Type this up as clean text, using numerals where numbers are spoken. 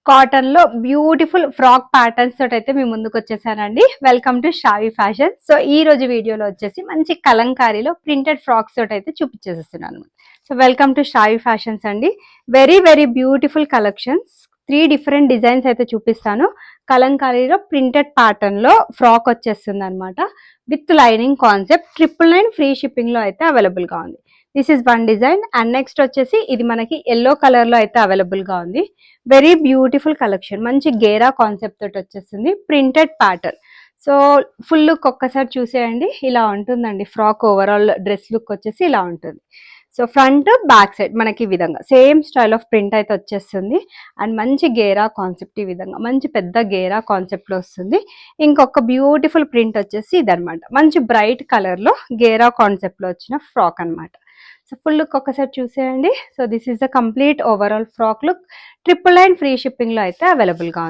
Cotton లో beautiful frock patterns తోటి అయితే మీ ముందుకు వచ్చేసానండి. Welcome to Shavi fashion. So ఈ రోజు వీడియోలో వచ్చేసి మంచి కలంకారీలో ప్రింటెడ్ ఫ్రాక్స్ తోటి అయితే చూపించేస్తున్నాను. So welcome to Shavi Fashions అండి. Very very beautiful collections. 3 different designs అయితే చూపిస్తాను. కలంకారీలో ప్రింటెడ్ ప్యాటర్న్ లో ఫ్రాక్ వచ్చేస్తుంది అనమాట. With lining concept 999 free shipping లో అయితే అవైలబుల్ గా ఉంది. This is one design and next వచ్చేసి ఇది మనకి ఎల్లో కలర్ లో అయితే అవైలబుల్ గా ఉంది. వెరీ బ్యూటిఫుల్ కలెక్షన్, మంచి గేరా కాన్సెప్ట్ తోటి వచ్చేస్తుంది, printed pattern. So full look ఒక్కసారి చూసేయండి, ఇలా ఉంటుందండి. ఫ్రాక్ ఓవరాల్ డ్రెస్ లుక్ వచ్చేసి ఇలా ఉంటుంది. సో ఫ్రంట్ బ్యాక్ సైడ్ మనకి ఈ విధంగా సేమ్ స్టైల్ ఆఫ్ ప్రింట్ అయితే వచ్చేస్తుంది. అండ్ మంచి గేరా కాన్సెప్ట్, ఈ విధంగా మంచి పెద్ద గేరా కాన్సెప్ట్ లో వస్తుంది. ఇంకొక బ్యూటిఫుల్ ప్రింట్ వచ్చేసి ఇదనమాట, మంచి బ్రైట్ కలర్ లో గేరా కాన్సెప్ట్ లో వచ్చిన ఫ్రాక్ అనమాట. సో ఫుల్ లుక్ ఒకసారి చూసేయండి. So this is the complete overall frock look. 999 free shipping లో అయితే అవైలబుల్ గా ఉంది.